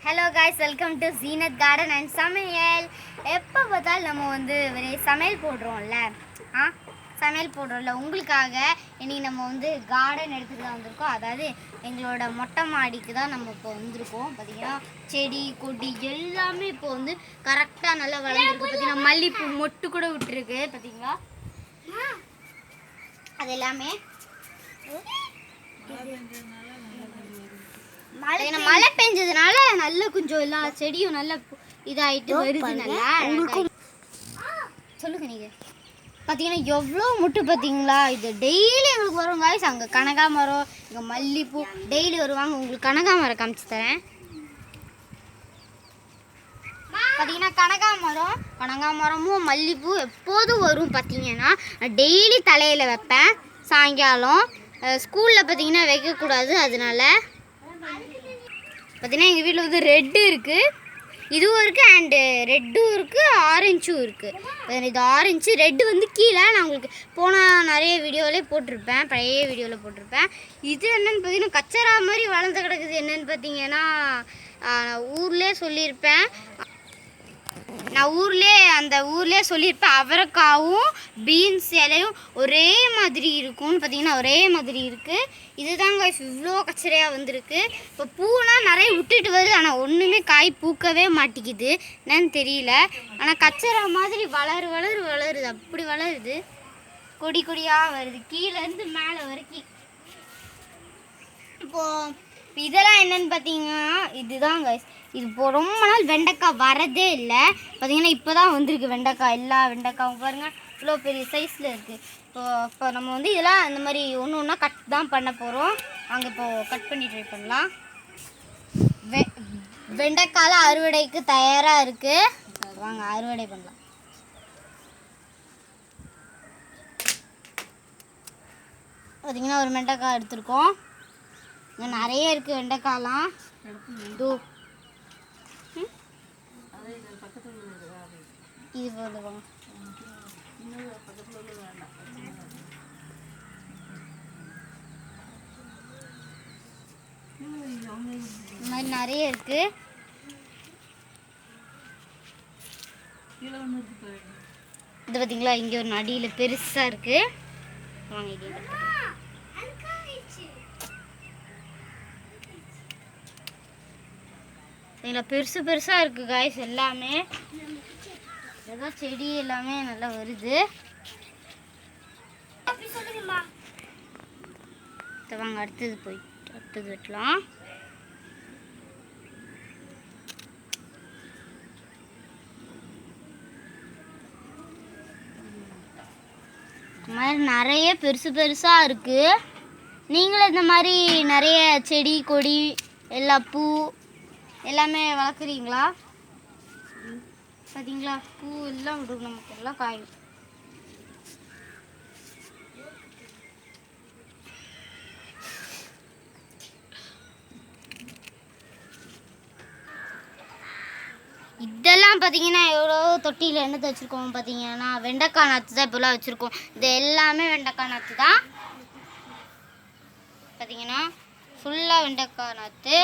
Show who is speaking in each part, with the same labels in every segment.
Speaker 1: Hello guys, welcome to Zeenat garden and சமையல். எப்போ பார்த்தாலும் நம்ம ஒரு சமையல் போடுறோம்ல உங்களுக்காக இன்றைக்கி நம்ம கார்டன் எடுத்துகிட்டு தான் வந்திருக்கோம். அதாவது எங்களோட மொட்டை மாடிக்கு தான் நம்ம இப்போ வந்திருக்கோம். பார்த்திங்கன்னா செடி கொடி எல்லாமே இப்போ கரெக்டாக நல்லா வளர்ந்துருக்கு. பார்த்திங்கன்னா மல்லிப்பூ மொட்டு கூட விட்டுருக்கு. பார்த்திங்களா, அது எல்லாமே மழை பெஞ்சதுனால நல்ல கொஞ்சம் எல்லா செடியும் நல்ல இதாயிட்டு வருது. நல்லா சொல்லுங்க. நீங்க பார்த்தீங்கன்னா எவ்வளோ முட்டு பார்த்தீங்களா? இது டெய்லி எங்களுக்கு வரும் காய்ஸ். அங்கே கனகாமரம், இங்கே மல்லிப்பூ டெய்லி வருவாங்க. உங்களுக்கு கனகாமரம் காமிச்சு தரேன். பார்த்தீங்கன்னா கனகாமரமும் மல்லிப்பூ எப்போதும் வரும். பார்த்தீங்கன்னா டெய்லி தலையில் வைப்பேன். சாயங்காலம் ஸ்கூலில் பார்த்தீங்கன்னா வைக்கக்கூடாது, அதனால பார்த்தீங்கன்னா எங்கள் வீட்டில் ரெட்டு இருக்குது, இதுவும் இருக்குது, அண்டு ரெட்டும் இருக்குது, ஆரஞ்சும் இருக்குது. இது ஆரஞ்சு, ரெட்டு கீழே நான் உங்களுக்கு போனால் நிறைய வீடியோவிலே போட்டிருப்பேன், பழைய வீடியோவில் போட்டிருப்பேன். இது என்னென்னு பார்த்தீங்கன்னா கச்சரா மாதிரி வளர்ந்து கிடக்குது. என்னென்னு பார்த்தீங்கன்னா ஊர்லேயே சொல்லியிருப்பேன், அந்த ஊர்லேயே சொல்லியிருப்பேன், அவரைக்காவும் பீன்ஸ் இலையும் ஒரே மாதிரி இருக்கும்னு. பார்த்தீங்கன்னா ஒரே மாதிரி இருக்குது. இதுதாங்க இவ்வளோ கச்சரையாக வந்திருக்கு. இப்போ பூலாம் நிறைய விட்டுட்டு வருது, ஆனால் ஒன்றுமே காய் பூக்கவே மாட்டேங்குது. என்னன்னு தெரியல. ஆனால் கச்சரா மாதிரி வளருது, அப்படி வளருது. கொடி கொடியாக வருது கீழேருந்து மேலே வரைக்கும். இப்போது இதெல்லாம் என்னென்னு பார்த்தீங்கன்னா இதுதாங்க. இது இப்போ ரொம்ப நாள் வெண்டைக்காய் வரதே இல்லை. பார்த்தீங்கன்னா இப்போ தான் வந்திருக்கு வெண்டைக்காய். எல்லா வெண்டைக்காயும் பாருங்கள் இவ்வளோ பெரிய சைஸில் இருக்குது. இப்போ நம்ம இதெல்லாம் இந்த மாதிரி ஒன்று ஒன்றா கட் தான் பண்ண போகிறோம். அங்கே இப்போது கட் பண்ணி ட்ரை பண்ணலாம். வெண்டைக்காய் அறுவடைக்கு தயாராக இருக்குது. வாங்க அறுவடை பண்ணலாம். பார்த்தீங்கன்னா ஒரு வெண்டைக்காய் எடுத்துருக்கோம். இங்கே நிறைய இருக்குது வெண்டைக்காயெலாம். இது போதுவாங்க. இந்த மாதிரி நிறைய இருக்குது. இது பார்த்தீங்களா, இங்கே ஒரு அடியில் பெருசாக இருக்குது. வாங்க இங்கே பெருசு பெருசாக இருக்குது காய்ஸ். எல்லாமே ஏதோ செடி எல்லாமே நல்லா வருது. வாங்க அடுத்தது வெட்டலாம். இந்த மாதிரி நிறைய பெருசு பெருசாக இருக்குது. நீங்களும் இந்த மாதிரி நிறைய செடி கொடி எல்லா பூ எல்லாமே வளர்க்குறீங்களா? பார்த்தீங்களா, பூ எல்லாம் விடும், நமக்கு எல்லாம் காயும். இதெல்லாம் பார்த்தீங்கன்னா எவ்வளோ தொட்டியில் என்னத்தை வச்சுருக்கோம். பார்த்தீங்கன்னா வெண்டைக்காய் நாற்று தான் இப்போலாம் வச்சுருக்கோம். இது எல்லாமே வெண்டைக்காய் நாற்று தான். பார்த்தீங்கன்னா ஃபுல்லாக வெண்டைக்காய் நாற்று.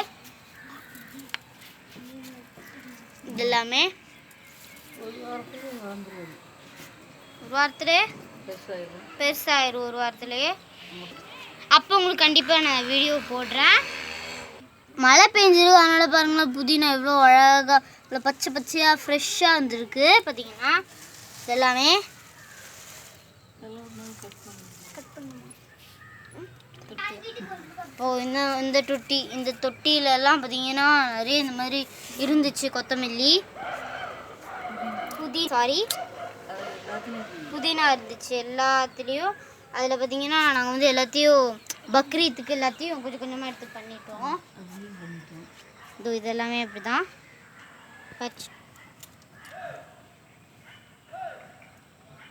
Speaker 1: இது எல்லாமே ஒரு வாரத்திலே பெருசாயிரும். ஒரு வாரத்திலேயே. அப்போ உங்களுக்கு கண்டிப்பாக நான் வீடியோ போடுறேன். மழை பெஞ்சிரும், அதனால் பாருங்களேன் புதினா எவ்வளோ அழகாக இவ்வளோ பச்சை பச்சையாக ஃப்ரெஷ்ஷாக வந்துருக்கு. பார்த்தீங்கன்னா இதெல்லாமே இந்த தொட்டிலெல்லாம் பார்த்தீங்கன்னா நிறைய இந்த மாதிரி இருந்துச்சு. கொத்தமல்லி புதினா இருந்துச்சு எல்லாத்துலேயும். அதில் பார்த்தீங்கன்னா நாங்கள் எல்லாத்தையும் பக்ரீத்துக்கு எல்லாத்தையும் கொஞ்சம் கொஞ்சமாக எடுத்து பண்ணிட்டோம். இதெல்லாமே அப்படி தான்.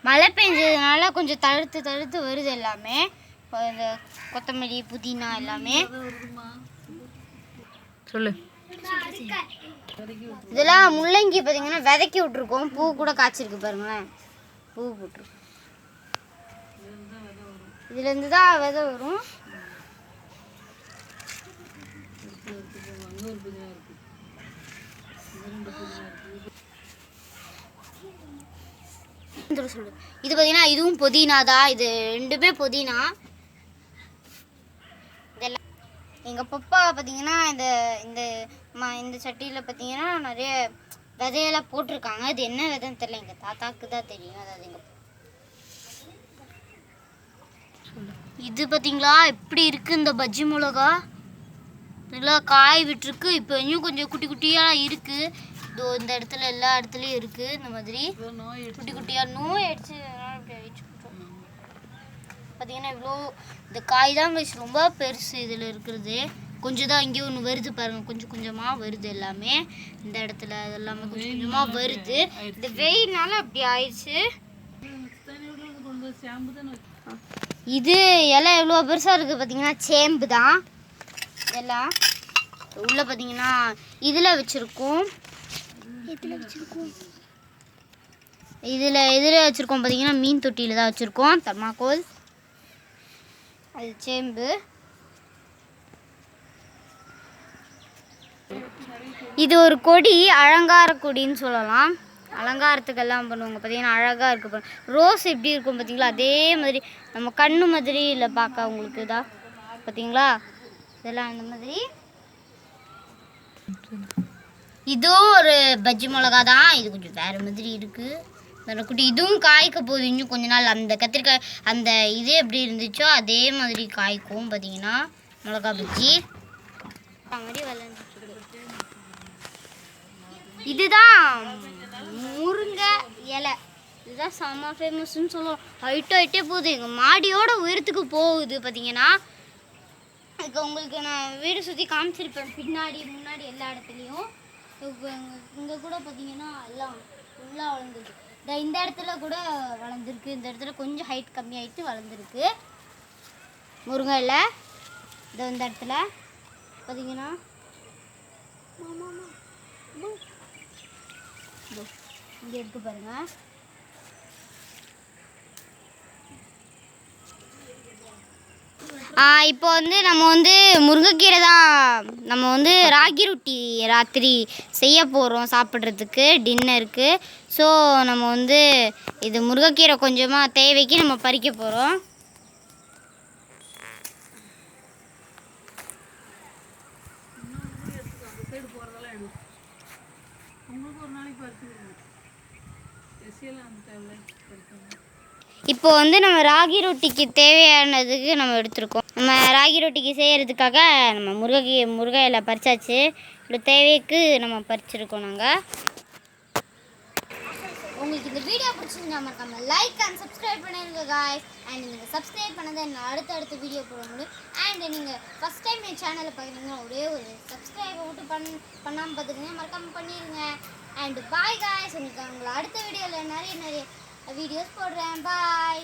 Speaker 1: மழை பெஞ்சதுனால கொஞ்சம் தழுத்து வருது எல்லாமே. இந்த கொத்தமல்லி புதினா எல்லாமே. சொல்லு. இதெல்லாம் முள்ளங்கி பார்த்தீங்கன்னா விதைக்கி விட்ருக்கோம். பூ கூட காய்ச்சிருக்கு பாருங்களேன். பூ போட்டிருக்கோம். இதுலேருந்து தான் விதை வரும். சொல்லு. இது பார்த்தீங்கன்னா இதுவும் புதினா தான். இது ரெண்டுமே புதினா. இதெல்லாம் எங்கள் பப்பா பார்த்தீங்கன்னா இந்த இந்த இந்த சட்டியில் பார்த்தீங்கன்னா நிறைய விதையெல்லாம் போட்டிருக்காங்க. அது என்ன விதைன்னு தெரியல, எங்கள் தாத்தாக்கு தான் தெரியும். அதாவது எங்கள் இது பார்த்தீங்களா எப்படி இருக்குது இந்த பஜ்ஜி மிளகா, நல்லா காய் விட்டுருக்கு. இப்போ இன்னும் கொஞ்சம் குட்டி குட்டியாக இருக்குது. இதோ இந்த இடத்துல எல்லா இடத்துலையும் இருக்குது. இந்த மாதிரி குட்டி குட்டியாக நோய் அடிச்சு பார்த்தீங்கன்னா இவ்வளோ இந்த காய் தான் ரொம்ப பெருசு. இதில் இருக்கிறது கொஞ்சம் தான். இங்கே ஒன்று வருது பாருங்கள், கொஞ்சம் கொஞ்சமாக வருது எல்லாமே. இந்த இடத்துல எல்லாமே கொஞ்சம் கொஞ்சமாக வருது. இந்த வெயில்னால அப்படி ஆயிடுச்சு. இது எல்லாம் எவ்வளோ பெருசாக இருக்குது பார்த்தீங்கன்னா சேம்பு தான். இதெல்லாம் உள்ளே பார்த்தீங்கன்னா இதில் வச்சுருக்கோம். இதில் வச்சுருக்கோம் பார்த்தீங்கன்னா மீன் தொட்டியில் தான் வச்சுருக்கோம். தர்மாக்கோல், அது சேம்பு. இது ஒரு கொடி, அலங்கார கொடின்னு சொல்லலாம். அலங்காரத்துக்கெல்லாம் பண்ணுவாங்க பார்த்தீங்கன்னா அழகாக இருக்குது. ரோஸ் எப்படி இருக்கும் பார்த்தீங்களா, அதே மாதிரி நம்ம கண்ணு மாதிரி இல்லை பார்க்க உங்களுக்கு. இதா பார்த்தீங்களா, இதெல்லாம் அந்த மாதிரி. இதுவும் ஒரு பஜ்ஜி மிளகா தான். இது கொஞ்சம் வேறு மாதிரி இருக்குது குட்டி. இதுவும் காய்க்க போகுது இன்னும் கொஞ்ச நாள். அந்த கத்திரிக்காய் அந்த இது எப்படி இருந்துச்சோ அதே மாதிரி காய்க்கும் பார்த்தீங்கன்னா மிளகா பஜ்ஜி மாதிரி விளையாண்டு. இதுதான் முருங்கை இலை. இதுதான் செம்ம ஃபேமஸ்ன்னு சொல்லுவோம். ஹைட்டே போகுது, எங்கள் மாடியோட உயரத்துக்கு போகுது பார்த்தீங்கன்னா. இப்போ உங்களுக்கு நான் வீடு சுற்றி காமிச்சிருப்பேன், பின்னாடி முன்னாடி எல்லா இடத்துலையும். இங்கே கூட பார்த்தீங்கன்னா எல்லாம் ஃபுல்லாக வளர்ந்துருக்கு. இந்த இடத்துல கூட வளர்ந்துருக்கு. இந்த இடத்துல கொஞ்சம் ஹைட் கம்மியாகிட்டு வளர்ந்துருக்கு முருங்கை இலை. இந்த இடத்துல பார்த்தீங்கன்னா இங்கே இருக்கு பாருங்க. இப்போ நம்ம முருங்கைக்கீரை தான் நம்ம ராகி ரொட்டி ராத்திரி செய்ய போகிறோம் சாப்பிட்றதுக்கு டின்னருக்கு. ஸோ நம்ம இது முருங்கைக்கீரை கொஞ்சமாக தேவைக்கு நம்ம பறிக்க போகிறோம். இப்போ நம்ம ராகி ரொட்டிக்கு தேவையானதுக்கு நம்ம எடுத்துருக்கோம். நம்ம ராகி ரொட்டிக்கு செய்கிறதுக்காக நம்ம முருங்கை இலை பறிச்சாச்சு. இப்படி தேவைக்கு நம்ம பறிச்சிருக்கோம் நாங்கள். உங்களுக்கு இந்த வீடியோ பிடிச்சிருந்தா மறக்காம லைக் அண்ட் சப்ஸ்கிரைப் பண்ணிடுங்க காய்ஸ். அண்ட் நீங்கள் சப்ஸ்கிரைப் பண்ணதை நான் அடுத்த வீடியோ போட முடியும். அண்ட் நீங்கள் ஃபஸ்ட் டைம் என் சேனலை பார்க்குறீங்கன்னா ஒரே ஒரு சப்ஸ்கிரைபை மட்டும் பண்ணாமல் பார்த்துக்கங்க, மறக்காமல் பண்ணிடுங்க. And bye guys. உங்களுக்கு உங்களை அடுத்த வீடியோவில் நிறைய வீடியோஸ் போடுறேன். பாய்.